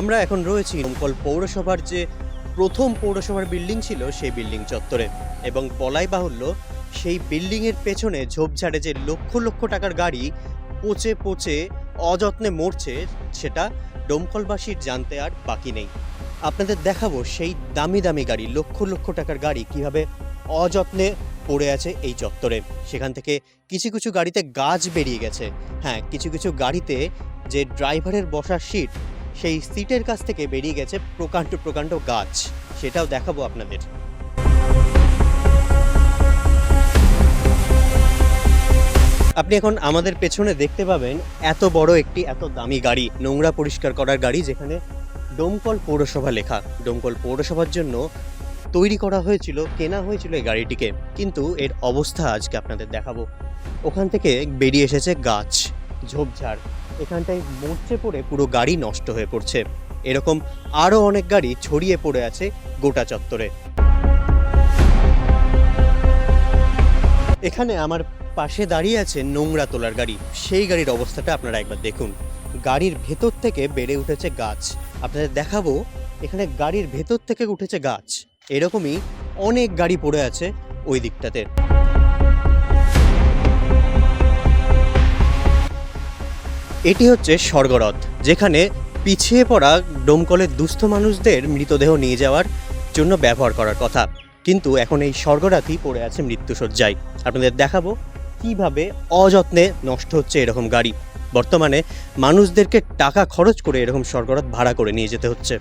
আমরা এখন রয়েছি দমকল পৌরসভার যে প্রথম পৌরসভার বিল্ডিং ছিল সেই বিল্ডিং চত্বরে, এবং বলাই বাহুল্য সেই বিল্ডিংয়ের পেছনে ঝোপঝাড়ে যে লক্ষ লক্ষ টাকার গাড়ি পচে পচে অযত্নে মরছে, সেটা দমকলবাসীর জানতে আর বাকি নেই। আপনাদের দেখাবো সেই দামি দামি গাড়ি, লক্ষ লক্ষ টাকার গাড়ি কিভাবে অযত্নে পড়ে আছে এই চত্বরে। সেখান থেকে কিছু কিছু গাড়িতে গাছ বেরিয়ে গেছে। হ্যাঁ, কিছু কিছু গাড়িতে যে ড্রাইভারের বসার সিট, সেই সিটের কাছ থেকে বেরিয়ে গেছে প্রকাণ্ড প্রকাণ্ড গাছ। সেটাও দেখাবো আপনাদের। আপনি এখন আমাদের পেছনে দেখতে পাবেন এত বড় একটি এত দামি গাড়ি, নোংরা পরিষ্কার করার গাড়ি, যেখানে দমকল পৌরসভা লেখা। দমকল পৌরসভার জন্য তৈরি করা হয়েছিল, কেনা হয়েছিল এই গাড়িটিকে, কিন্তু এর অবস্থা আজকে আপনাদের দেখাবো। ওখান থেকে বেরিয়ে এসেছে গাছ, ঝোপঝাড়, এখানটায় মরচে পড়ে পুরো গাড়ি নষ্ট হয়ে পড়ছে। এরকম আরও অনেক গাড়ি ছড়িয়ে পড়ে আছে গোটা চত্বরে। এখানে আমার পাশে দাঁড়িয়ে আছে নোংরা তোলার গাড়ি, সেই গাড়ির অবস্থাটা আপনারা একবার দেখুন। গাড়ির ভেতর থেকে বেড়ে উঠেছে গাছ। আপনাদের দেখাবো এখানে গাড়ির ভেতর থেকে উঠেছে গাছ। এরকমই অনেক গাড়ি পড়ে আছে ওই দিকটাতে। এটি হচ্ছে স্বর্গরথ, যেখানে পিছিয়ে পড়া দমকলের দুস্থ মানুষদের মৃতদেহ নিয়ে যাওয়ার জন্য ব্যবহার করার কথা, কিন্তু এখন এই স্বর্গরথই পড়ে আছে মৃত্যুশয্যায়। আপনাদের দেখাবো কিভাবে অযত্নে নষ্ট হচ্ছে এরকম গাড়ি। বর্তমানে মানুষদেরকে টাকা খরচ করে এরকম স্বর্গরথ ভাড়া করে নিয়ে যেতে হচ্ছে।